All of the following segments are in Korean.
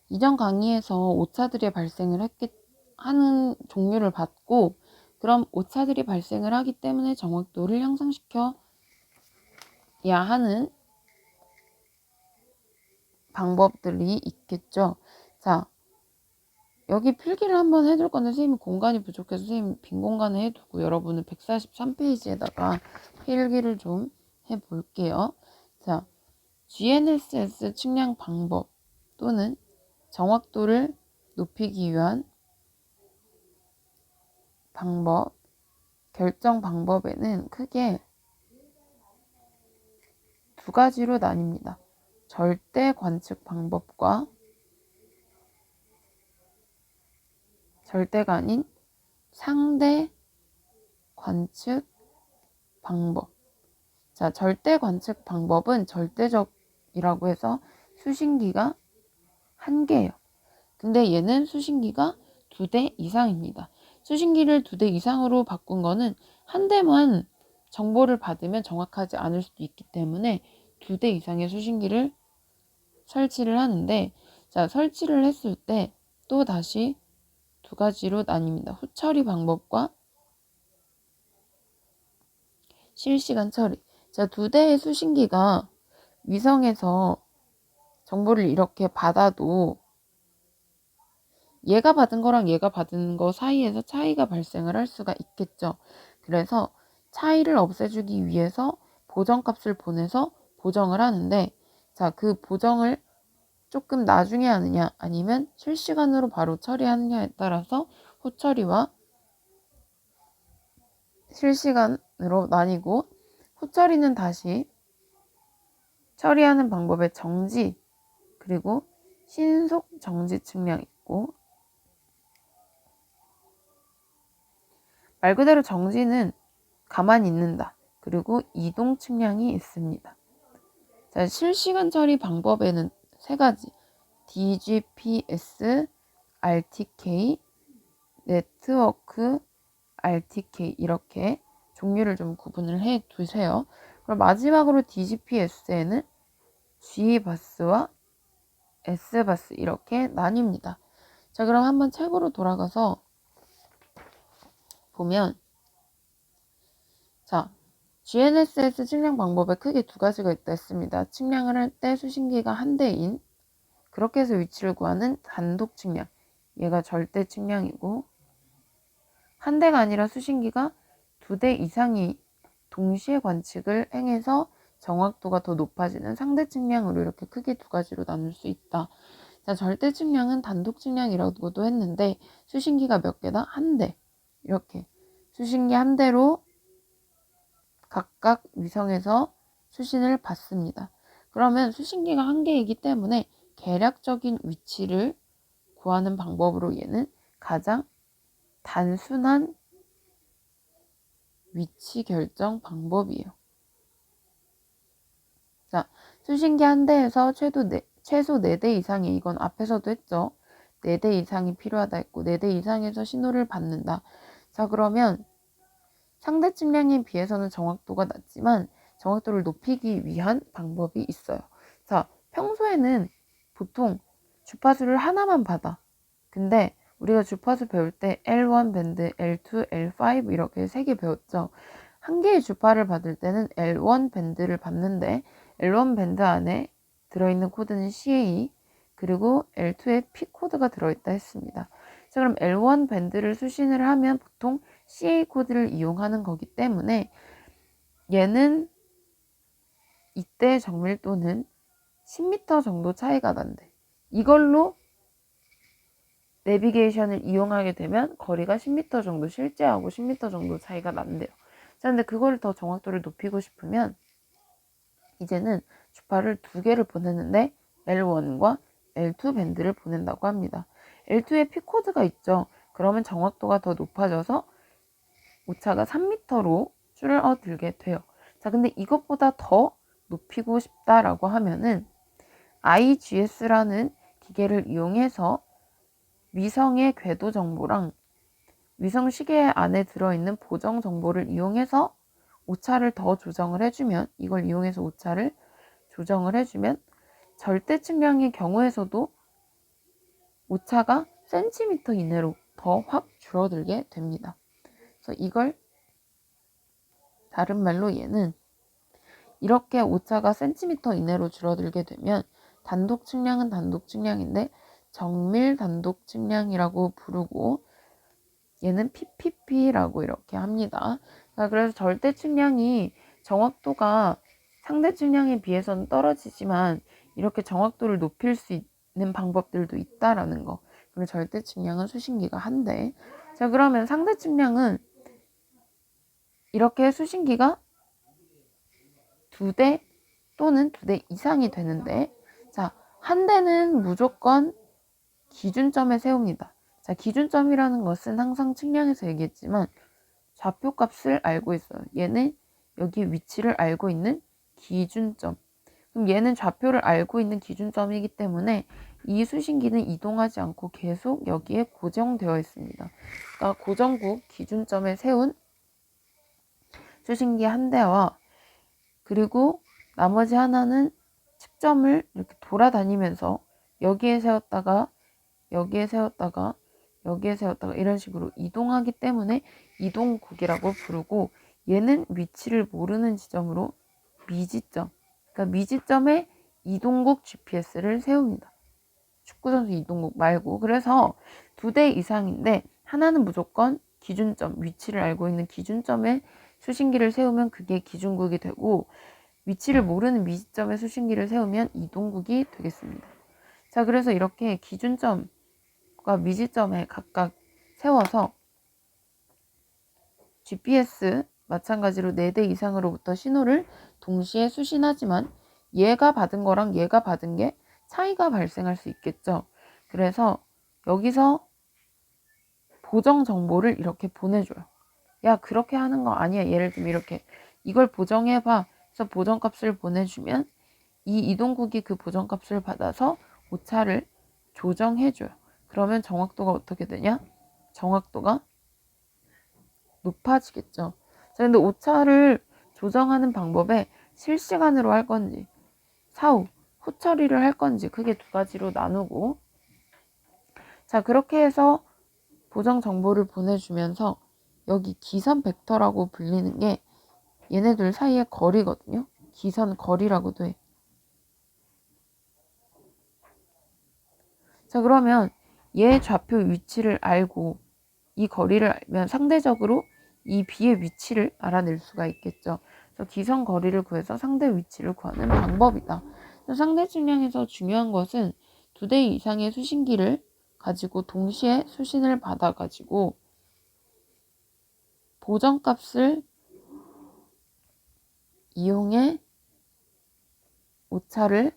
이전 강의에서 오차들이 발생을 하는 종류를 봤고, 그럼 오차들이 발생을 하기 때문에 정확도를 향상시켜야 하는 방법들이 있겠죠. 자, 여기 필기를 한번 해둘 건데 선생님이 공간이 부족해서 선생님이 빈 공간에 해두고 여러분은 143페이지에다가 필기를 좀 해볼게요. 자, GNSS 측량 방법 또는 정확도를 높이기 위한 방법, 결정 방법에는 크게 두 가지로 나뉩니다. 절대 관측 방법과 절대가 아닌 상대 관측 방법. 자, 절대 관측 방법은 절대적이라고 해서 수신기가 한 개예요. 근데 얘는 수신기가 2대 이상입니다. 수신기를 2대 이상으로 바꾼 거는 한 대만 정보를 받으면 정확하지 않을 수도 있기 때문에 2대 이상의 수신기를 설치를 하는데, 자, 설치를 했을 때 또 다시 두 가지로 나뉩니다. 후처리 방법과 실시간 처리. 자, 2대의 수신기가 위성에서 정보를 이렇게 받아도 얘가 받은 거랑 얘가 받은 거 사이에서 차이가 발생을 할 수가 있겠죠. 그래서 차이를 없애주기 위해서 보정값을 보내서 보정을 하는데, 자, 그 보정을 조금 나중에 하느냐 아니면 실시간으로 바로 처리하느냐에 따라서 후처리와 실시간으로 나뉘고, 후처리는 다시 처리하는 방법의 정지 그리고 신속 정지 측량이 있고, 말 그대로 정지는 가만히 있는다. 그리고 이동 측량이 있습니다. 자, 실시간 처리 방법에는 세 가지, DGPS, RTK, 네트워크 RTK 이렇게 종류를 좀 구분을 해 두세요. 그럼 마지막으로 DGPS에는 G바스와 S바스 이렇게 나뉩니다. 자, 그럼 한번 책으로 돌아가서 보면, 자, GNSS 측량 방법에 크게 두 가지가 있다 했습니다. 측량을 할 때 수신기가 한 대인, 그렇게 해서 위치를 구하는 단독 측량, 얘가 절대 측량이고, 한 대가 아니라 수신기가 2대 이상이 동시에 관측을 행해서 정확도가 더 높아지는 상대 측량으로 이렇게 크게 두 가지로 나눌 수 있다. 자, 절대 측량은 단독 측량이라고도 했는데 수신기가 몇 개다? 한 대. 이렇게 수신기 한 대로 각각 위성에서 수신을 받습니다. 그러면 수신기가 한 개이기 때문에 계략적인 위치를 구하는 방법으로 얘는 가장 단순한 위치 결정 방법이에요. 자, 수신기 한 대에서 최소 4대 이상의, 이건 앞에서도 했죠. 4대 이상이 필요하다 했고 4대 이상에서 신호를 받는다. 자, 그러면 상대 측량에 비해서는 정확도가 낮지만 정확도를 높이기 위한 방법이 있어요. 자, 평소에는 보통 주파수를 하나만 받아. 근데 우리가 주파수 배울 때 L1 밴드, L2, L5 이렇게 3개 배웠죠. 한 개의 주파를 받을 때는 L1 밴드를 받는데 L1 밴드 안에 들어있는 코드는 CA, 그리고 L2에 P 코드가 들어있다 했습니다. 자, 그럼 L1 밴드를 수신을 하면 보통 CA 코드를 이용하는 거기 때문에 얘는 이때 정밀도는 10m 정도 차이가 난대. 이걸로 내비게이션을 이용하게 되면 거리가 10m 정도, 실제하고 10m 정도 차이가 난대요. 자, 근데 그거를 더 정확도를 높이고 싶으면 이제는 주파를 2개를 보내는데 L1과 L2 밴드를 보낸다고 합니다. L2에 P코드가 있죠. 그러면 정확도가 더 높아져서 오차가 3m로 줄어들게 돼요. 자, 근데 이것보다 더 높이고 싶다라고 하면은 IGS라는 기계를 이용해서 위성의 궤도 정보랑 위성 시계 안에 들어있는 보정 정보를 이용해서 오차를 더 조정을 해주면, 이걸 이용해서 오차를 조정을 해주면 절대 측량의 경우에서도 오차가 센티미터 이내로 더 확 줄어들게 됩니다. 그래서 이걸 다른 말로 얘는 이렇게 오차가 센티미터 이내로 줄어들게 되면 단독 측량은 단독 측량인데 정밀 단독 측량이라고 부르고 얘는 PPP라고 이렇게 합니다. 자, 그래서 절대 측량이 정확도가 상대 측량에 비해서는 떨어지지만 이렇게 정확도를 높일 수 있는 방법들도 있다라는 거. 그리고 절대 측량은 수신기가 한 대. 자, 그러면 상대 측량은 이렇게 수신기가 2대 또는 2대 이상이 되는데, 자, 한 대는 무조건 기준점에 세웁니다. 자, 기준점이라는 것은 항상 측량에서 얘기했지만 좌표값을 알고 있어요. 얘는 여기 위치를 알고 있는 기준점. 그럼 얘는 좌표를 알고 있는 기준점이기 때문에 이 수신기는 이동하지 않고 계속 여기에 고정되어 있습니다. 그러니까 고정국 기준점에 세운 수신기 한 대와 그리고 나머지 하나는 측점을 이렇게 돌아다니면서 여기에 세웠다가 여기에 세웠다가 여기에 세웠다가 이런 식으로 이동하기 때문에 이동국이라고 부르고, 얘는 위치를 모르는 지점으로 미지점, 그러니까 미지점에 이동국 GPS를 세웁니다. 축구선수 이동국 말고. 그래서 2대 이상인데 하나는 무조건 기준점, 위치를 알고 있는 기준점에 수신기를 세우면 그게 기준국이 되고, 위치를 모르는 미지점에 수신기를 세우면 이동국이 되겠습니다. 자, 그래서 이렇게 기준점과 미지점에 각각 세워서 GPS 마찬가지로 4대 이상으로부터 신호를 동시에 수신하지만 얘가 받은 거랑 얘가 받은 게 차이가 발생할 수 있겠죠. 그래서 여기서 보정 정보를 이렇게 보내줘요. 야, 그렇게 하는 거 아니야. 예를 들면 이렇게 이걸 보정해봐. 그래서 보정값을 보내주면 이 이동국이 그 보정값을 받아서 오차를 조정해줘요. 그러면 정확도가 어떻게 되냐? 정확도가 높아지겠죠. 자, 근데 오차를 조정하는 방법에 실시간으로 할 건지 사후, 후 처리를 할 건지 크게 2가지로 나누고, 자, 그렇게 해서 보정 정보를 보내주면서 여기 기선 벡터라고 불리는 게 얘네들 사이의 거리거든요. 기선 거리라고도 해. 자, 그러면 얘 좌표 위치를 알고 이 거리를 알면 상대적으로 이 B의 위치를 알아낼 수가 있겠죠. 그래서 기선 거리를 구해서 상대 위치를 구하는 방법이다. 상대 측량에서 중요한 것은 2대 이상의 수신기를 가지고 동시에 수신을 받아가지고 보정값을 이용해 오차를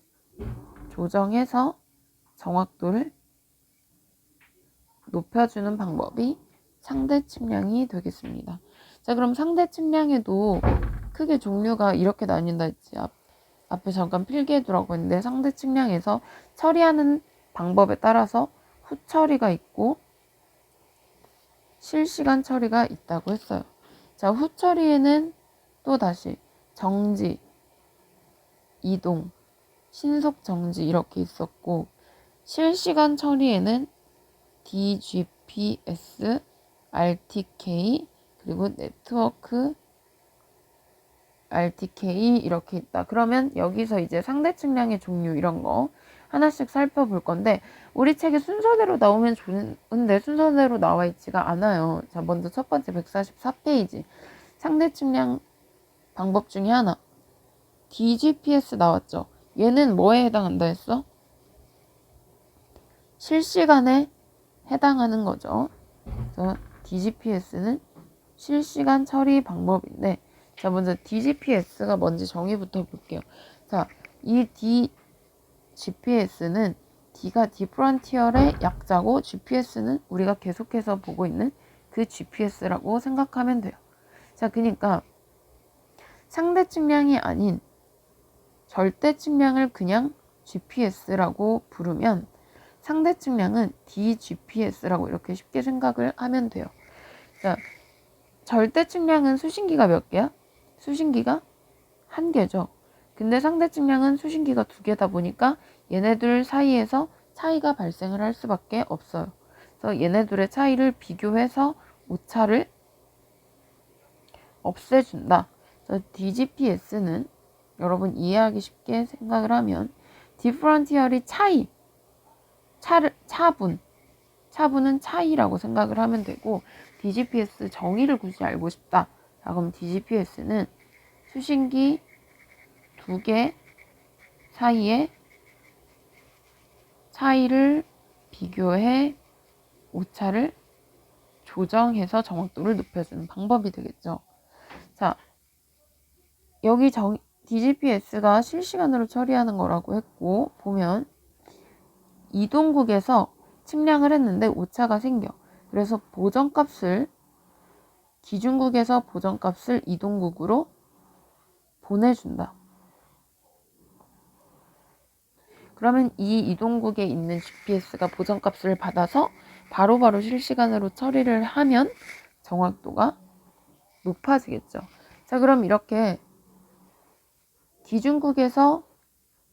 조정해서 정확도를 높여주는 방법이 상대 측량이 되겠습니다. 자, 그럼 상대 측량에도 크게 종류가 이렇게 나뉜다 했지. 앞에 잠깐 필기해두라고 했는데 상대 측량에서 처리하는 방법에 따라서 후 처리가 있고 실시간 처리가 있다고 했어요. 자, 후 처리에는 또 다시 정지, 이동, 신속 정지 이렇게 있었고, 실시간 처리에는 DGPS, RTK, 그리고 네트워크 RTK 이렇게 있다. 그러면 여기서 이제 상대 측량의 종류 이런 거 하나씩 살펴볼 건데, 우리 책에 순서대로 나오면 좋은데 순서대로 나와 있지가 않아요. 자, 먼저 첫 번째 144페이지 상대 측량 방법 중에 하나 DGPS 나왔죠. 얘는 뭐에 해당한다 했어? 실시간에 해당하는 거죠. 그래서 DGPS는 실시간 처리 방법인데, 자, 먼저 DGPS가 뭔지 정의부터 볼게요. 자, 이 DGPS는 D가 디프런티얼의 약자고 GPS는 우리가 계속해서 보고 있는 그 GPS라고 생각하면 돼요. 자, 그러니까 상대 측량이 아닌 절대 측량을 그냥 GPS라고 부르면 상대 측량은 DGPS라고 이렇게 쉽게 생각을 하면 돼요. 자, 절대 측량은 수신기가 몇 개야? 수신기가 1개죠. 근데 상대 측량은 수신기가 2개다 보니까 얘네들 사이에서 차이가 발생을 할 수밖에 없어요. 그래서 얘네들의 차이를 비교해서 오차를 없애준다. 그래서 DGPS는 여러분 이해하기 쉽게 생각을 하면 디퍼런티얼이 차분은 차이라고 생각을 하면 되고, DGPS 정의를 굳이 알고 싶다. 자, 그럼 DGPS는 수신기 두 개 사이의 차이를 비교해 오차를 조정해서 정확도를 높여주는 방법이 되겠죠. 자, 여기 DGPS가 실시간으로 처리하는 거라고 했고, 보면 이동국에서 측량을 했는데 오차가 생겨. 그래서 기준국에서 보정값을 이동국으로 보내준다. 그러면 이 이동국에 있는 GPS가 보정값을 받아서 바로바로 실시간으로 처리를 하면 정확도가 높아지겠죠. 자, 그럼 이렇게 기준국에서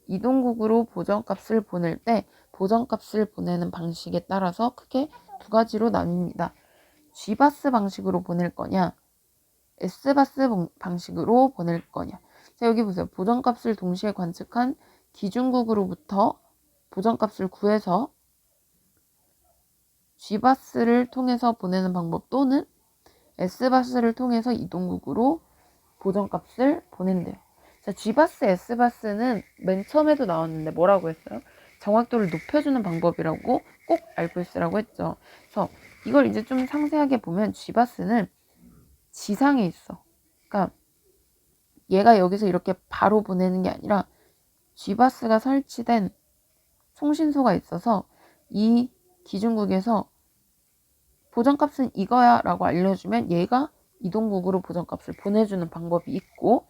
이동국으로 보정값을 보낼 때 보정값을 보내는 방식에 따라서 크게 두 가지로 나뉩니다. G바스 방식으로 보낼 거냐, S바스 방식으로 보낼 거냐. 자, 여기 보세요. 보정값을 동시에 관측한 기준국으로부터 보정값을 구해서 G바스를 통해서 보내는 방법 또는 S바스를 통해서 이동국으로 보정값을 보낸대요. 자, G바스, S바스는 맨 처음에도 나왔는데 뭐라고 했어요? 정확도를 높여주는 방법이라고 꼭 알고 있으라고 했죠. 그래서 이걸 이제 좀 상세하게 보면 G바스는 지상에 있어. 그러니까 얘가 여기서 이렇게 바로 보내는 게 아니라 G바스가 설치된 송신소가 있어서 이 기준국에서 보정값은 이거야 라고 알려주면 얘가 이동국으로 보정값을 보내주는 방법이 있고,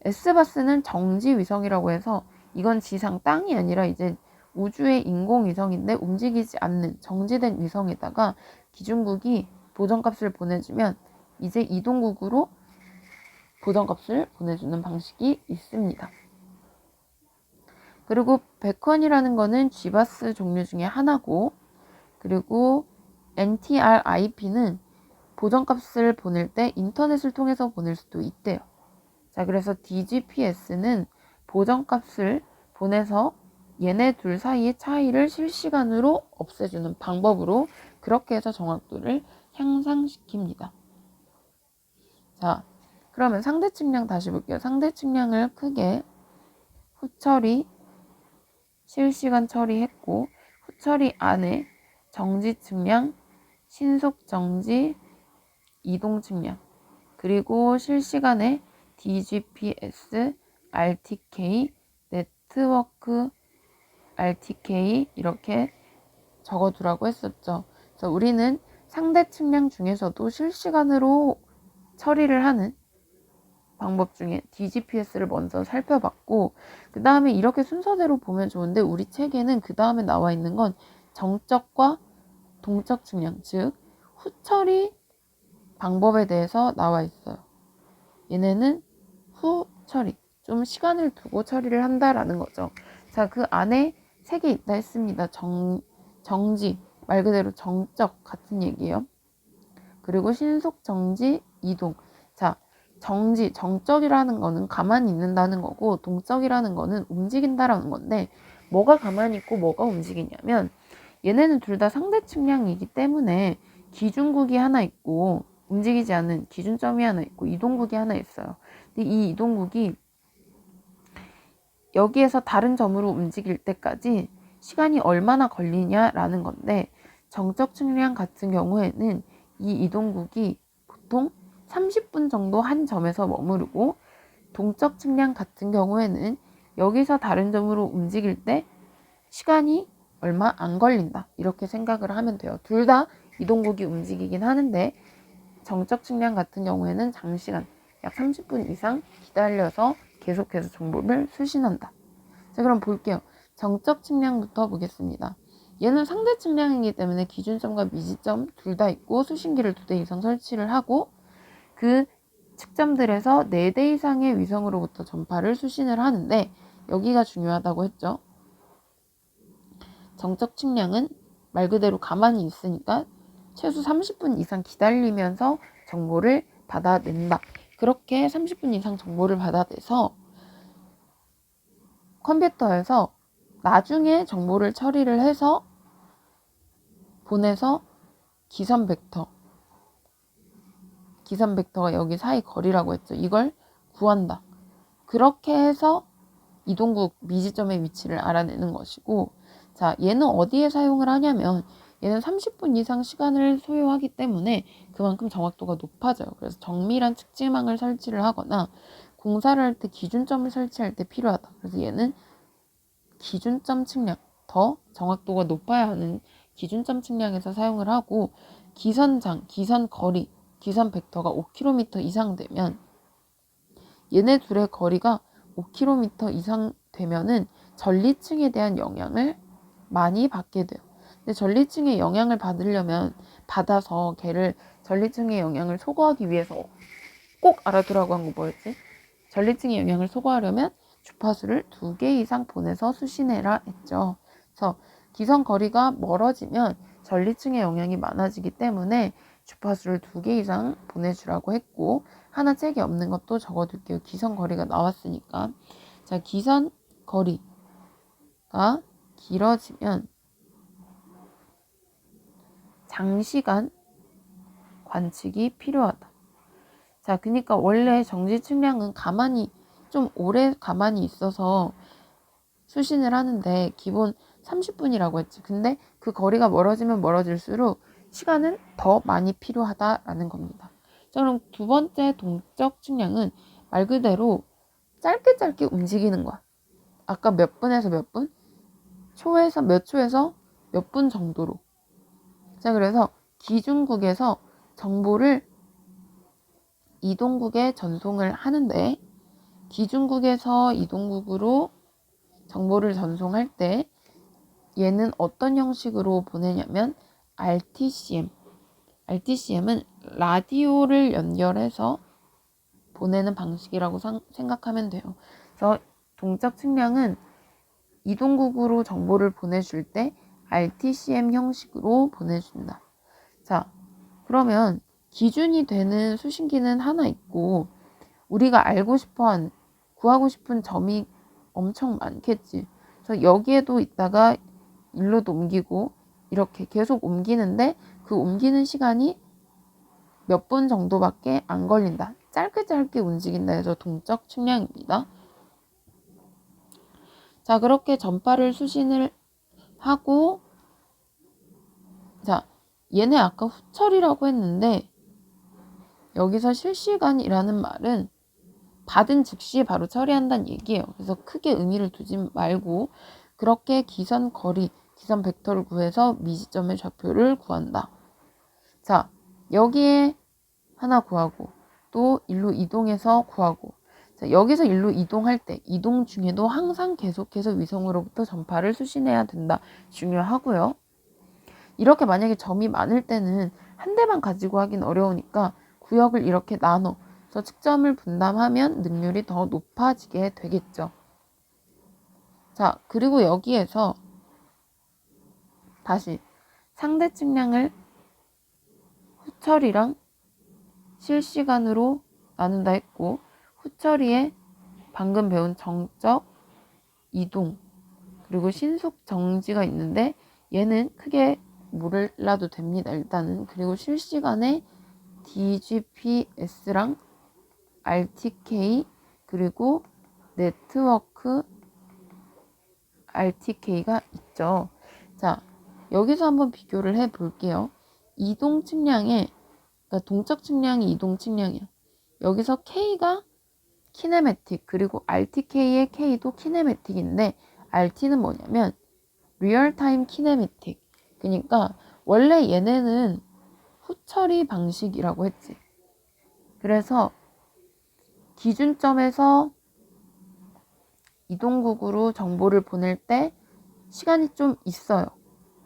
S바스는 정지위성이라고 해서 이건 지상 땅이 아니라 이제 우주의 인공위성인데 움직이지 않는 정지된 위성에다가 기준국이 보정값을 보내주면 이제 이동국으로 보정값을 보내주는 방식이 있습니다. 그리고 베컨이라는 거는 G바스 종류 중에 하나고, 그리고 NTRIP는 보정값을 보낼 때 인터넷을 통해서 보낼 수도 있대요. 자, 그래서 DGPS는 보정값을 보내서 얘네 둘 사이의 차이를 실시간으로 없애주는 방법으로 그렇게 해서 정확도를 향상시킵니다. 자, 그러면 상대 측량 다시 볼게요. 상대 측량을 크게 후처리, 실시간 처리했고, 후처리 안에 정지 측량, 신속 정지, 이동 측량, 그리고 실시간에 DGPS, RTK, 네트워크 RTK 이렇게 적어두라고 했었죠. 그래서 우리는 상대 측량 중에서도 실시간으로 처리를 하는 방법 중에 DGPS를 먼저 살펴봤고, 그 다음에 이렇게 순서대로 보면 좋은데 우리 책에는 그 다음에 나와 있는 건 정적과 동적 측량, 즉 후처리 방법에 대해서 나와 있어요. 얘네는 후처리, 좀 시간을 두고 처리를 한다라는 거죠. 자, 그 안에 3개 있다 했습니다. 정지, 말 그대로 정적 같은 얘기예요. 그리고 신속 정지, 이동. 자, 정적이라는 거는 가만히 있는다는 거고, 동적이라는 거는 움직인다라는 건데, 뭐가 가만히 있고 뭐가 움직이냐면, 얘네는 둘 다 상대 측량이기 때문에 기준국이 하나 있고, 움직이지 않는 기준점이 하나 있고, 이동국이 하나 있어요. 근데 이 이동국이 여기에서 다른 점으로 움직일 때까지 시간이 얼마나 걸리냐라는 건데, 정적 측량 같은 경우에는 이 이동국이 보통 30분 정도 한 점에서 머무르고, 동적 측량 같은 경우에는 여기서 다른 점으로 움직일 때 시간이 얼마 안 걸린다, 이렇게 생각을 하면 돼요. 둘 다 이동국이 움직이긴 하는데 정적 측량 같은 경우에는 장시간 약 30분 이상 기다려서 계속해서 정보를 수신한다. 자, 그럼 볼게요. 정적 측량부터 보겠습니다. 얘는 상대 측량이기 때문에 기준점과 미지점 둘 다 있고 수신기를 2대 이상 설치를 하고, 그 측점들에서 4대 이상의 위성으로부터 전파를 수신을 하는데, 여기가 중요하다고 했죠. 정적 측량은 말 그대로 가만히 있으니까 최소 30분 이상 기다리면서 정보를 받아낸다. 그렇게 30분 이상 정보를 받아내서 컴퓨터에서 나중에 정보를 처리를 해서 보내서 기선 벡터가 여기 사이 거리라고 했죠. 이걸 구한다. 그렇게 해서 이동국 미지점의 위치를 알아내는 것이고, 자, 얘는 어디에 사용을 하냐면 얘는 30분 이상 시간을 소요하기 때문에 그만큼 정확도가 높아져요. 그래서 정밀한 측지망을 설치를 하거나 공사를 할 때 기준점을 설치할 때 필요하다. 그래서 얘는 기준점 측량, 더 정확도가 높아야 하는 기준점 측량에서 사용을 하고, 기선장, 기선거리, 기선 벡터가 5km 이상 되면 얘네 둘의 거리가 5km 이상 되면은 전리층에 대한 영향을 많이 받게 돼요. 근데 전리층의 영향을 받아서 걔를 전리층의 영향을 소거하기 위해서 꼭 알아두라고 한 거 뭐였지? 전리층의 영향을 소거하려면 주파수를 2개 이상 보내서 수신해라 했죠. 그래서 기선 거리가 멀어지면 전리층의 영향이 많아지기 때문에 주파수를 2개 이상 보내주라고 했고, 하나 짝이 없는 것도 적어둘게요. 기선 거리가 나왔으니까. 자, 기선 거리가 길어지면 장시간 관측이 필요하다. 자, 그러니까 원래 정지 측량은 좀 오래 가만히 있어서 수신을 하는데 기본 30분이라고 했지. 근데 그 거리가 멀어지면 멀어질수록 시간은 더 많이 필요하다라는 겁니다. 자, 그럼 두 번째 동적 측량은 말 그대로 짧게 움직이는 거야. 아까 몇 분에서 몇 분? 몇 초에서 몇 분 정도로. 자, 그래서 기준국에서 정보를 이동국에 전송을 하는데, 기준국에서 이동국으로 정보를 전송할 때 얘는 어떤 형식으로 보내냐면 RTCM은 라디오를 연결해서 보내는 방식이라고 생각하면 돼요. 그래서 동적 측량은 이동국으로 정보를 보내줄 때 RTCM 형식으로 보내준다. 자, 그러면 기준이 되는 수신기는 하나 있고 우리가 구하고 싶은 점이 엄청 많겠지. 그래서 여기에도 있다가 일로도 옮기고 이렇게 계속 옮기는데 그 옮기는 시간이 몇 분 정도밖에 안 걸린다. 짧게 움직인다 해서 동적 측량입니다. 자, 그렇게 전파를 수신을 하고, 자, 얘네 아까 후처리라고 했는데 여기서 실시간이라는 말은 받은 즉시 바로 처리한다는 얘기예요. 그래서 크게 의미를 두지 말고 그렇게 기선 벡터를 구해서 미지점의 좌표를 구한다. 자, 여기에 하나 구하고 또 일로 이동해서 구하고, 자, 여기서 일로 이동할 때 이동 중에도 항상 계속해서 위성으로부터 전파를 수신해야 된다. 중요하고요. 이렇게 만약에 점이 많을 때는 한 대만 가지고 하긴 어려우니까 구역을 이렇게 나눠서 측점을 분담하면 능률이 더 높아지게 되겠죠. 자, 그리고 여기에서 다시 상대 측량을 후처리랑 실시간으로 나눈다 했고, 후처리에 방금 배운 정적, 이동, 그리고 신속 정지가 있는데 얘는 크게 몰라도 됩니다. 일단은. 그리고 실시간에 DGPS랑 RTK 그리고 네트워크 RTK가 있죠. 자, 여기서 한번 비교를 해 볼게요. 이동 측량에, 그러니까 동적 측량이 이동 측량이야. 여기서 K가 키네매틱, 그리고 RTK의 K도 키네매틱인데 RT는 뭐냐면 리얼타임 키네매틱. 그러니까 원래 얘네는 후처리 방식이라고 했지. 그래서 기준점에서 이동국으로 정보를 보낼 때 시간이 좀 있어요.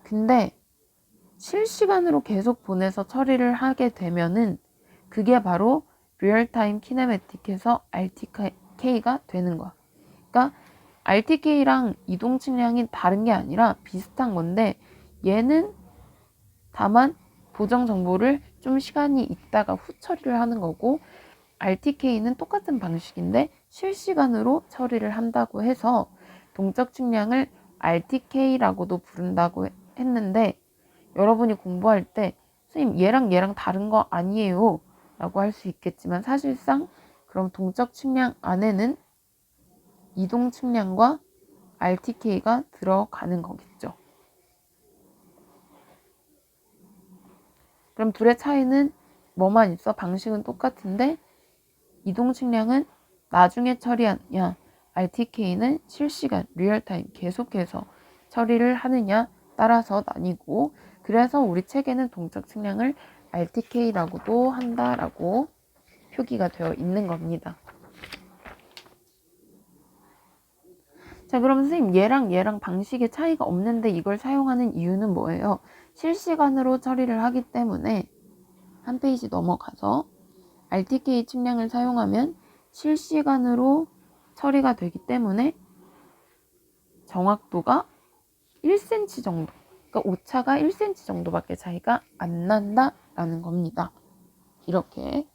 근데 실시간으로 계속 보내서 처리를 하게 되면은 그게 바로 리얼타임 키네매틱에서 RTK가 되는 거야. 그러니까 RTK랑 이동 측량이 다른 게 아니라 비슷한 건데 얘는 다만 보정 정보를 좀 시간이 있다가 후 처리를 하는 거고 RTK는 똑같은 방식인데 실시간으로 처리를 한다고 해서 동적 측량을 RTK라고도 부른다고 했는데 여러분이 공부할 때 선생님 얘랑 다른 거 아니에요 라고 할 수 있겠지만 사실상 그럼 동적 측량 안에는 이동 측량과 RTK가 들어가는 거겠죠. 그럼 둘의 차이는 뭐만 있어? 방식은 똑같은데 이동 측량은 나중에 처리하느냐, RTK는 실시간, 리얼타임 계속해서 처리를 하느냐 따라서 나뉘고 그래서 우리 책에는 동적 측량을 RTK라고도 한다라고 표기가 되어 있는 겁니다. 자, 그럼 선생님 얘랑 방식의 차이가 없는데 이걸 사용하는 이유는 뭐예요? 실시간으로 처리를 하기 때문에 한 페이지 넘어가서 RTK 측량을 사용하면 실시간으로 처리가 되기 때문에 정확도가 1cm 정도, 그러니까 오차가 1cm 정도밖에 차이가 안 난다라는 겁니다. 이렇게.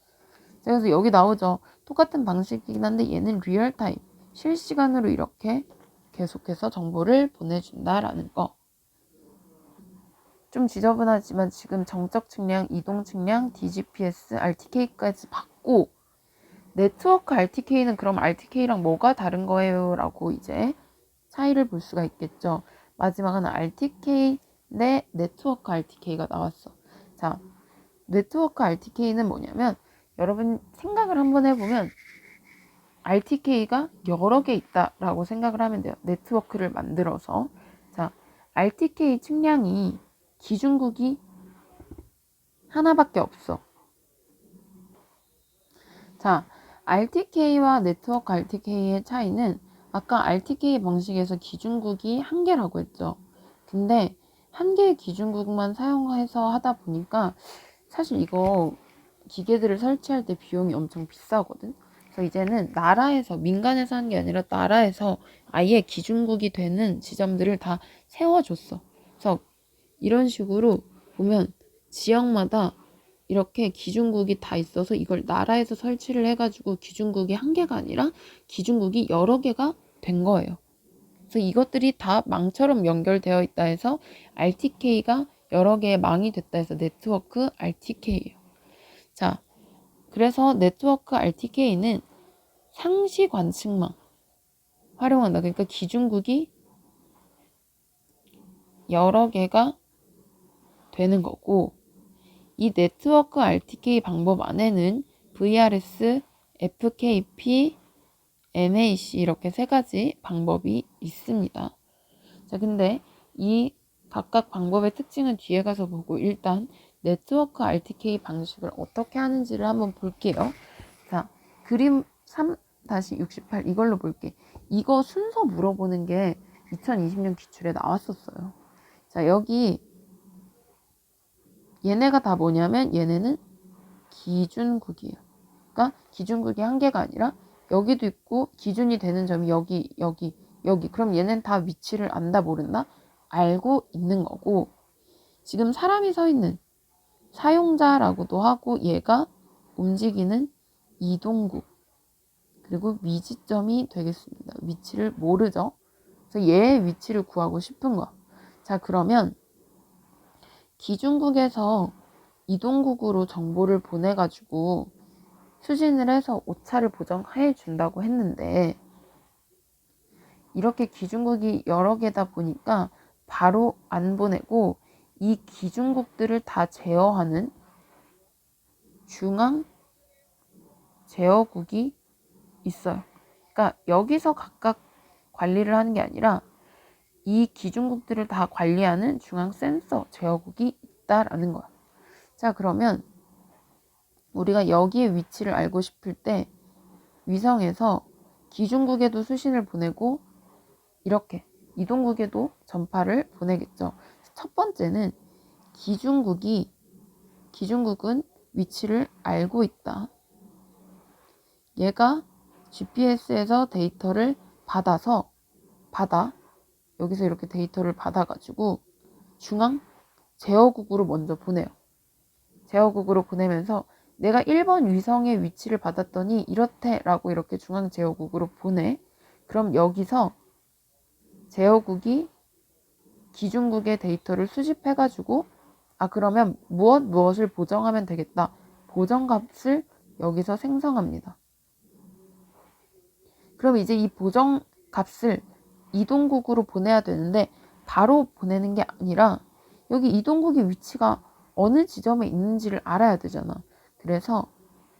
그래서 여기 나오죠. 똑같은 방식이긴 한데 얘는 리얼타임, 실시간으로 이렇게 계속해서 정보를 보내준다라는 거. 좀 지저분하지만 지금 정적 측량, 이동 측량, DGPS, RTK까지 받고 네트워크 RTK는 그럼 RTK랑 뭐가 다른 거예요? 라고 이제 차이를 볼 수가 있겠죠. 마지막은 RTK 대 네트워크 RTK가 나왔어. 자, 네트워크 RTK는 뭐냐면 여러분 생각을 한번 해보면 RTK가 여러 개 있다라고 생각을 하면 돼요. 네트워크를 만들어서. 자, RTK 측량이 기준국이 하나밖에 없어. 자, RTK와 네트워크 RTK의 차이는 아까 RTK 방식에서 기준국이 한 개라고 했죠. 근데 한 개의 기준국만 사용해서 하다 보니까 사실 이거 기계들을 설치할 때 비용이 엄청 비싸거든. 그래서 이제는 나라에서, 민간에서 한 게 아니라 나라에서 아예 기준국이 되는 지점들을 다 세워줬어. 그래서 이런 식으로 보면 지역마다 이렇게 기준국이 다 있어서 이걸 나라에서 설치를 해가지고 기준국이 한 개가 아니라 기준국이 여러 개가 된 거예요. 그래서 이것들이 다 망처럼 연결되어 있다 해서 RTK가 여러 개의 망이 됐다 해서 네트워크 RTK예요. 자, 그래서 네트워크 RTK는 상시 관측망 활용한다. 그러니까 기준국이 여러 개가 되는 거고 이 네트워크 RTK 방법 안에는 VRS, FKP, MAC 이렇게 세 가지 방법이 있습니다. 자, 근데 이 각각 방법의 특징은 뒤에 가서 보고 일단 네트워크 RTK 방식을 어떻게 하는지를 한번 볼게요. 자, 그림 3-68 이걸로 볼게. 이거 순서 물어보는 게 2020년 기출에 나왔었어요. 자, 여기 얘네가 다 뭐냐면 얘네는 기준국이에요. 그러니까 기준국이 한 개가 아니라 여기도 있고 기준이 되는 점이 여기. 그럼 얘는 다 위치를 안다 모른다? 알고 있는 거고 지금 사람이 서 있는 사용자라고도 하고 얘가 움직이는 이동국 그리고 미지점이 되겠습니다. 위치를 모르죠. 그래서 얘의 위치를 구하고 싶은 거야. 자, 그러면 기준국에서 이동국으로 정보를 보내가지고 수신을 해서 오차를 보정해 준다고 했는데 이렇게 기준국이 여러 개다 보니까 바로 안 보내고 이 기준국들을 다 제어하는 중앙 제어국이 있어요. 그러니까 여기서 각각 관리를 하는 게 아니라 이 기준국들을 다 관리하는 중앙 센서 제어국이 있다라는 거야. 자, 그러면 우리가 여기의 위치를 알고 싶을 때 위성에서 기준국에도 수신을 보내고 이렇게 이동국에도 전파를 보내겠죠. 첫 번째는 기준국은 위치를 알고 있다. 얘가 GPS에서 데이터를 받아서 여기서 이렇게 데이터를 받아가지고 중앙 제어국으로 먼저 보내요. 제어국으로 보내면서 내가 1번 위성의 위치를 받았더니 이렇대 라고 이렇게 중앙 제어국으로 보내. 그럼 여기서 제어국이 기준국의 데이터를 수집해가지고 그러면 무엇을 보정하면 되겠다. 보정값을 여기서 생성합니다. 그럼 이제 이 보정값을 이동국으로 보내야 되는데 바로 보내는 게 아니라 여기 이동국의 위치가 어느 지점에 있는지를 알아야 되잖아. 그래서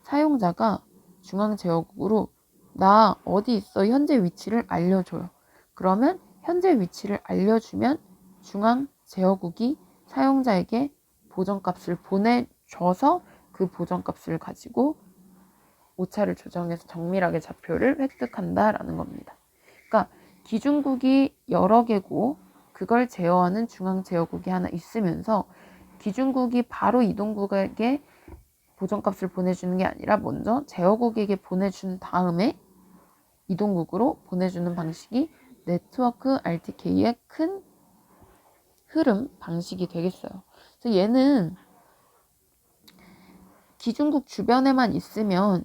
사용자가 중앙 제어국으로 나 어디 있어? 현재 위치를 알려줘요. 그러면 현재 위치를 알려주면 중앙 제어국이 사용자에게 보정값을 보내줘서 그 보정값을 가지고 오차를 조정해서 정밀하게 좌표를 획득한다라는 겁니다. 그러니까 기준국이 여러 개고 그걸 제어하는 중앙 제어국이 하나 있으면서 기준국이 바로 이동국에게 보정값을 보내주는 게 아니라 먼저 제어국에게 보내준 다음에 이동국으로 보내주는 방식이 네트워크 RTK의 큰 흐름 방식이 되겠어요. 그래서 얘는 기준국 주변에만 있으면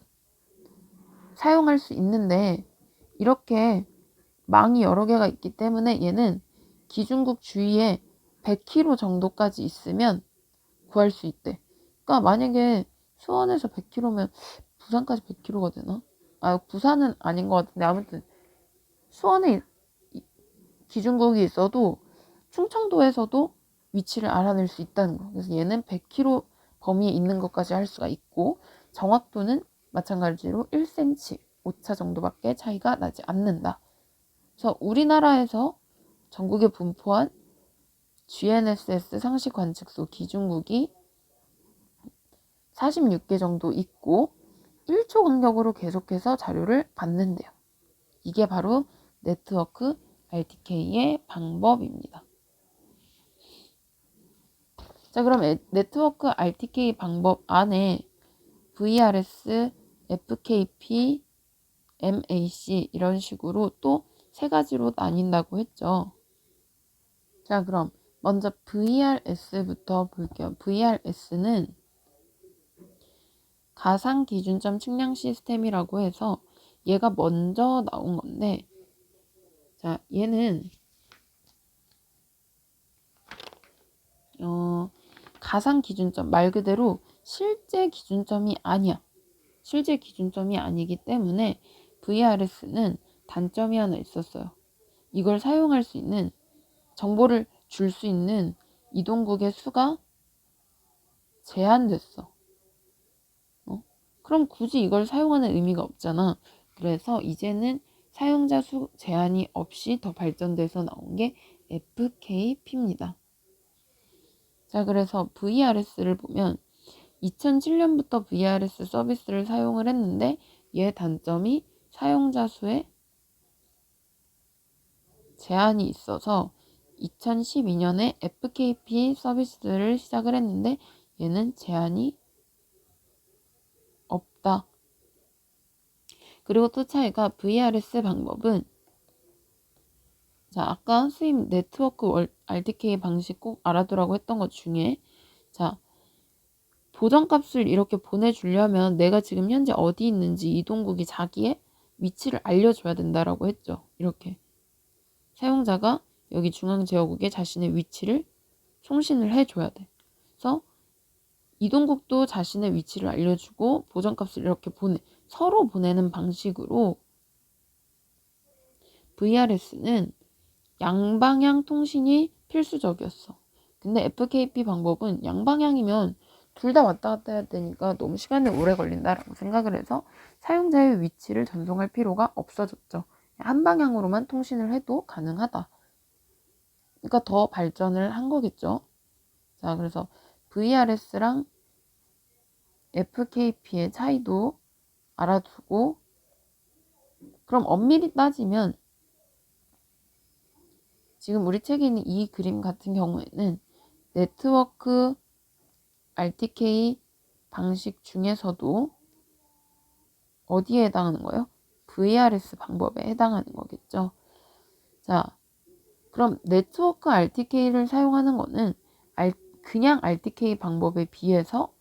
사용할 수 있는데 이렇게 망이 여러 개가 있기 때문에 얘는 기준국 주위에 100km 정도까지 있으면 구할 수 있대. 그러니까 만약에 수원에서 100km면 부산까지 100km가 되나? 부산은 아닌 것 같은데 아무튼 수원에 기준국이 있어도 충청도에서도 위치를 알아낼 수 있다는 거. 그래서 얘는 100km 범위에 있는 것까지 할 수가 있고 정확도는 마찬가지로 1cm, 오차 정도밖에 차이가 나지 않는다. 그래서 우리나라에서 전국에 분포한 GNSS 상시 관측소 기준국이 46개 정도 있고 1초 간격으로 계속해서 자료를 받는데요. 이게 바로 네트워크 RTK의 방법입니다. 자, 그럼 네트워크 RTK 방법 안에 VRS, FKP, MAC 이런 식으로 또 세 가지로 나뉜다고 했죠. 자, 그럼 먼저 VRS부터 볼게요. VRS는 가상 기준점 측량 시스템이라고 해서 얘가 먼저 나온 건데, 자, 얘는 가상 기준점 말 그대로 실제 기준점이 아니야. 실제 기준점이 아니기 때문에 VRS는 단점이 하나 있었어요. 이걸 사용할 수 있는 정보를 줄 수 있는 이동국의 수가 제한됐어. 그럼 굳이 이걸 사용하는 의미가 없잖아. 그래서 이제는 사용자 수 제한이 없이 더 발전돼서 나온 게 FKP입니다. 자, 그래서 VRS를 보면 2007년부터 VRS 서비스를 사용을 했는데 얘 단점이 사용자 수에 제한이 있어서 2012년에 FKP 서비스를 시작을 했는데 얘는 제한이 없다. 그리고 또 차이가 VRS 방법은 자, 아까 선생님 네트워크 RTK 방식 꼭 알아두라고 했던 것 중에 자, 보정값을 이렇게 보내주려면 내가 지금 현재 어디 있는지 이동국이 자기의 위치를 알려줘야 된다라고 했죠. 이렇게 사용자가 여기 중앙제어국에 자신의 위치를 송신을 해줘야 돼. 그래서 이동국도 자신의 위치를 알려주고 보정값을 이렇게 서로 보내는 방식으로 VRS는 양방향 통신이 필수적이었어. 근데 FKP 방법은 양방향이면 둘 다 왔다 갔다 해야 되니까 너무 시간이 오래 걸린다라고 생각을 해서 사용자의 위치를 전송할 필요가 없어졌죠. 한 방향으로만 통신을 해도 가능하다. 그러니까 더 발전을 한 거겠죠. 자, 그래서 VRS랑 FKP의 차이도 알아두고 그럼 엄밀히 따지면 지금 우리 책에 있는 이 그림 같은 경우에는 네트워크 RTK 방식 중에서도 어디에 해당하는 거예요? VRS 방법에 해당하는 거겠죠. 자, 그럼 네트워크 RTK를 사용하는 거는 그냥 RTK 방법에 비해서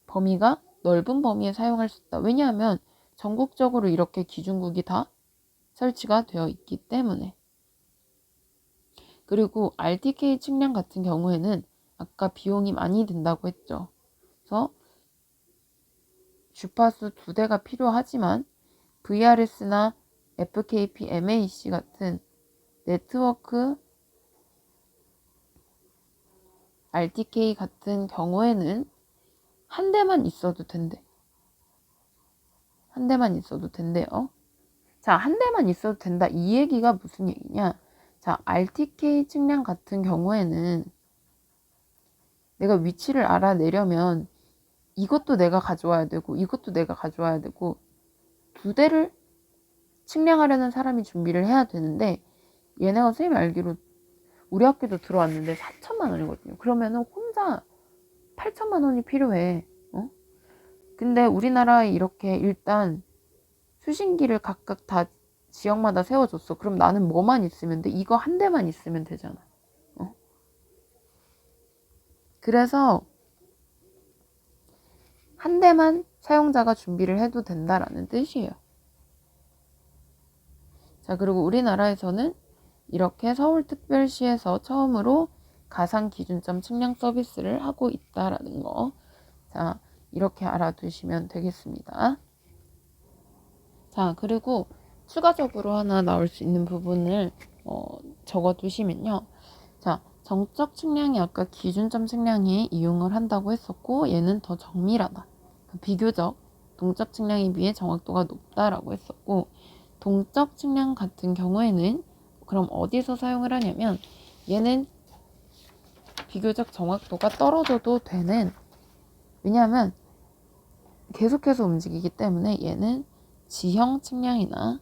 범위가 넓은 범위에 사용할 수 있다. 왜냐하면 전국적으로 이렇게 기준국이 다 설치가 되어 있기 때문에. 그리고 RTK 측량 같은 경우에는 아까 비용이 많이 든다고 했죠. 그래서 주파수 2대가 필요하지만 VRS나 FKP, MAC 같은 네트워크 RTK 같은 경우에는 한 대만 있어도 된대. 한 대만 있어도 된대요. 자, 한 대만 있어도 된다. 이 얘기가 무슨 얘기냐? 자, RTK 측량 같은 경우에는 내가 위치를 알아내려면 이것도 내가 가져와야 되고 이것도 내가 가져와야 되고 2대를 측량하려는 사람이 준비를 해야 되는데 얘네가 선생님이 알기로 우리 학교도 들어왔는데 4천만 원이거든요. 그러면은 혼자 8천만 원이 필요해. 근데 우리나라에 이렇게 일단 수신기를 각각 다 지역마다 세워줬어. 그럼 나는 뭐만 있으면 돼? 이거 한 대만 있으면 되잖아. 그래서 한 대만 사용자가 준비를 해도 된다라는 뜻이에요. 자, 그리고 우리나라에서는 이렇게 서울특별시에서 처음으로 가상 기준점 측량 서비스를 하고 있다라는 거. 자, 이렇게 알아두시면 되겠습니다. 자, 그리고 추가적으로 하나 나올 수 있는 부분을 적어두시면요. 자, 정적 측량이 아까 기준점 측량에 이용을 한다고 했었고 얘는 더 정밀하다. 비교적 동적 측량에 비해 정확도가 높다라고 했었고 동적 측량 같은 경우에는 그럼 어디서 사용을 하냐면 얘는 비교적 정확도가 떨어져도 되는, 왜냐하면 계속해서 움직이기 때문에 얘는 지형 측량이나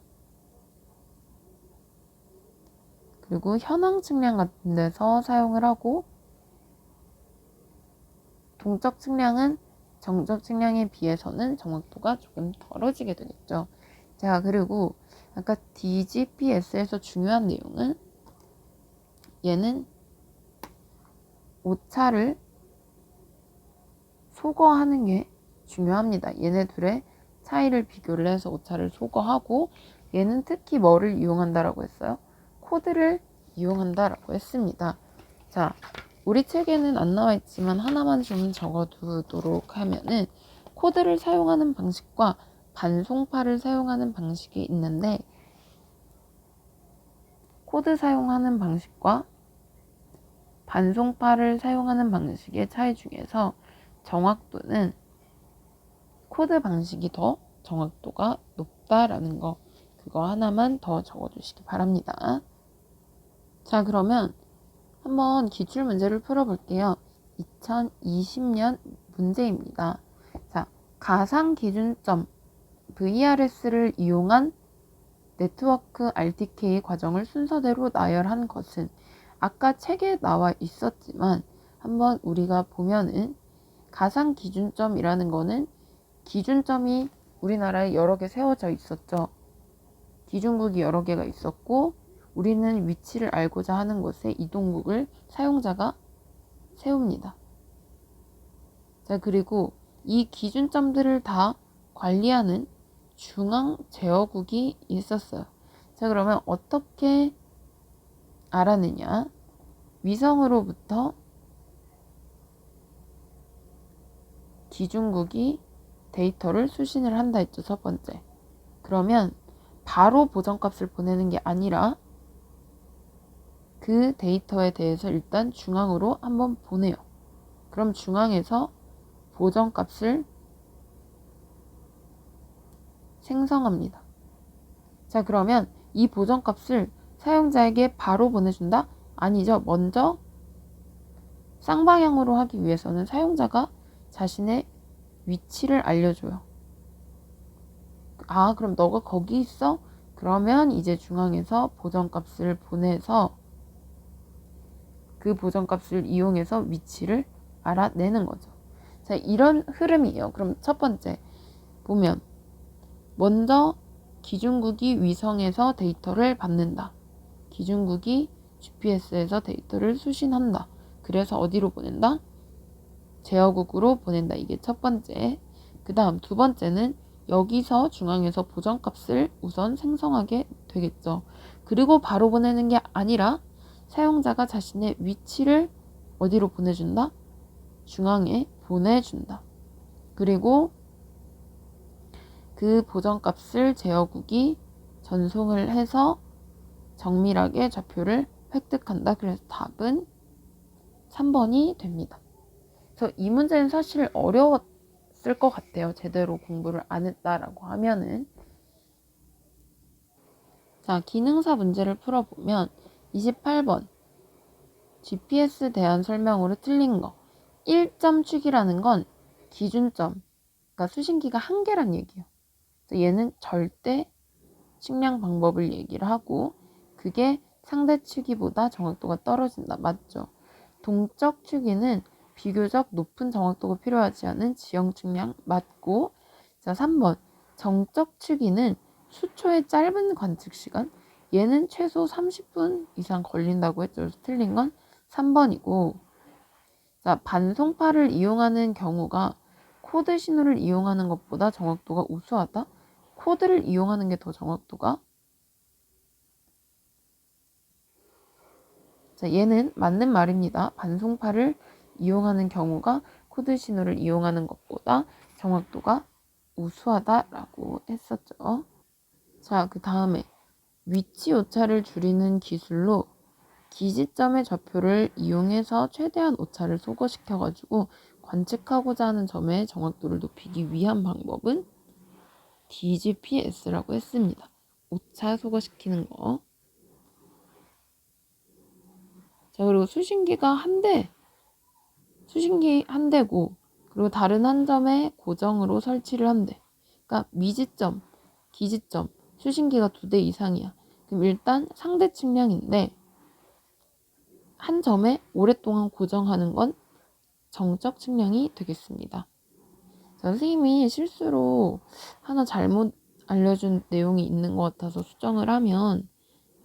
그리고 현황 측량 같은 데서 사용을 하고 동적 측량은 정적 측량에 비해서는 정확도가 조금 떨어지게 되겠죠. 자, 그리고 아까 DGPS에서 중요한 내용은 얘는 오차를 소거하는 게 중요합니다. 얘네 둘의 차이를 비교를 해서 오차를 소거하고 얘는 특히 뭐를 이용한다라고 했어요? 코드를 이용한다라고 했습니다. 자, 우리 책에는 안 나와 있지만 하나만 좀 적어두도록 하면은 코드를 사용하는 방식과 반송파를 사용하는 방식이 있는데 코드 사용하는 방식과 반송파를 사용하는 방식의 차이 중에서 정확도는 코드 방식이 더 정확도가 높다라는 거, 그거 하나만 더 적어주시기 바랍니다. 자, 그러면 한번 기출문제를 풀어볼게요. 2020년 문제입니다. 자, 가상 기준점 VRS를 이용한 네트워크 RTK 과정을 순서대로 나열한 것은, 아까 책에 나와 있었지만 한번 우리가 보면은 가상 기준점이라는 거는 기준점이 우리나라에 여러 개 세워져 있었죠. 기준국이 여러 개가 있었고 우리는 위치를 알고자 하는 곳에 이동국을 사용자가 세웁니다. 자, 그리고 이 기준점들을 다 관리하는 중앙 제어국이 있었어요. 자, 그러면 어떻게 알았느냐? 위성으로부터 기준국이 데이터를 수신을 한다 했죠. 첫 번째. 그러면 바로 보정값을 보내는 게 아니라 그 데이터에 대해서 일단 중앙으로 한번 보내요. 그럼 중앙에서 보정값을 생성합니다. 자, 그러면 이 보정값을 사용자에게 바로 보내준다? 아니죠. 먼저 쌍방향으로 하기 위해서는 사용자가 자신의 위치를 알려줘요. 아, 그럼 너가 거기 있어? 그러면 이제 중앙에서 보정값을 보내서 그 보정값을 이용해서 위치를 알아내는 거죠. 자, 이런 흐름이에요. 그럼 첫 번째 보면 먼저 기준국이 위성에서 데이터를 받는다. 기준국이 GPS에서 데이터를 수신한다. 그래서 어디로 보낸다? 제어국으로 보낸다. 이게 첫 번째. 그 다음 두 번째는 여기서 중앙에서 보정값을 우선 생성하게 되겠죠. 그리고 바로 보내는 게 아니라 사용자가 자신의 위치를 어디로 보내준다? 중앙에 보내준다. 그리고 그 보정값을 제어국이 전송을 해서 정밀하게 좌표를 획득한다. 그래서 답은 3번이 됩니다. 그래서 이 문제는 사실 어려웠을 것 같아요. 제대로 공부를 안 했다라고 하면은. 자, 기능사 문제를 풀어보면 28번 GPS 대안 설명으로 틀린 거. 1점 축이라는 건 기준점, 그러니까 수신기가 한 개란 얘기예요. 얘는 절대 측량 방법을 얘기를 하고 그게 상대 축이보다 정확도가 떨어진다. 맞죠? 동적 축이는 비교적 높은 정확도가 필요하지 않은 지형 측량 맞고, 자 3번 정적 축이는 수초의 짧은 관측 시간, 얘는 최소 30분 이상 걸린다고 했죠. 그래서 틀린 건 3번이고, 자 반송파를 이용하는 경우가 코드 신호를 이용하는 것보다 정확도가 우수하다? 코드를 이용하는 게 더 정확도가? 자, 얘는 맞는 말입니다. 반송파를 이용하는 경우가 코드 신호를 이용하는 것보다 정확도가 우수하다라고 했었죠. 자, 그 다음에 위치 오차를 줄이는 기술로 기지점의 좌표를 이용해서 최대한 오차를 소거시켜가지고 관측하고자 하는 점의 정확도를 높이기 위한 방법은 DGPS라고 했습니다. 오차 소거시키는 거. 자, 그리고 수신기 한 대고, 그리고 다른 한 점에 고정으로 설치를 한대. 그러니까 미지점, 기지점, 수신기가 2대 이상이야. 그럼 일단 상대 측량인데 한 점에 오랫동안 고정하는 건 정적 측량이 되겠습니다. 자, 선생님이 실수로 하나 잘못 알려준 내용이 있는 것 같아서 수정을 하면,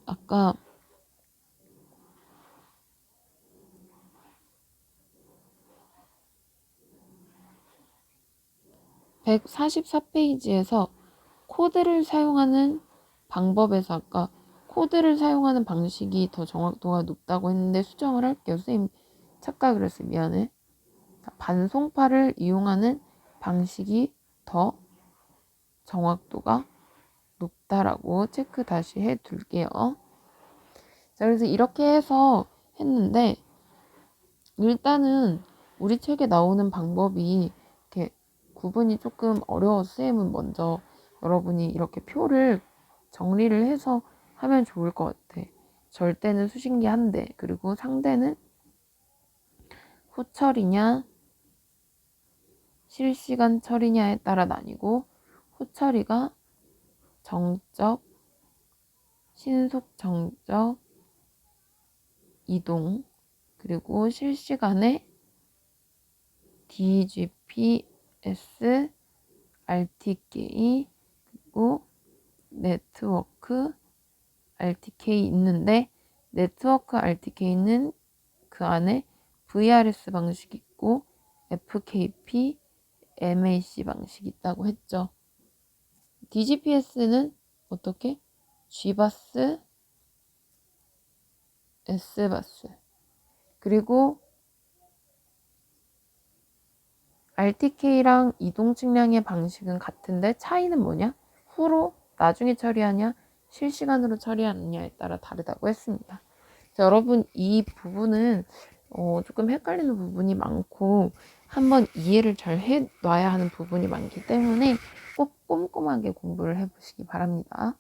아까 144페이지에서 코드를 사용하는 방법에서 아까 코드를 사용하는 방식이 더 정확도가 높다고 했는데 수정을 할게요. 선생님 착각을 했어요. 미안해. 반송파를 이용하는 방식이 더 정확도가 높다라고 체크 다시 해둘게요. 자, 그래서 이렇게 해서 했는데 일단은 우리 책에 나오는 방법이 이렇게 구분이 조금 어려워서 쌤은 먼저 여러분이 이렇게 표를 정리를 해서 하면 좋을 것 같아. 절대는 수신기 한 대, 그리고 상대는 후처리냐 실시간 처리냐에 따라 나뉘고, 후처리가 정적, 신속 정적, 이동, 그리고 실시간에 DGPS, RTK, 그리고 네트워크 RTK 있는데, 네트워크 RTK는 그 안에 VRS 방식이 있고 FKP, MAC 방식이 있다고 했죠. DGPS는 어떻게? G바스, S바스. 그리고 RTK랑 이동 측량의 방식은 같은데 차이는 뭐냐? 후로 나중에 처리하냐, 실시간으로 처리하느냐에 따라 다르다고 했습니다. 자, 여러분 이 부분은 조금 헷갈리는 부분이 많고 한번 이해를 잘 해놔야 하는 부분이 많기 때문에 꼭 꼼꼼하게 공부를 해보시기 바랍니다.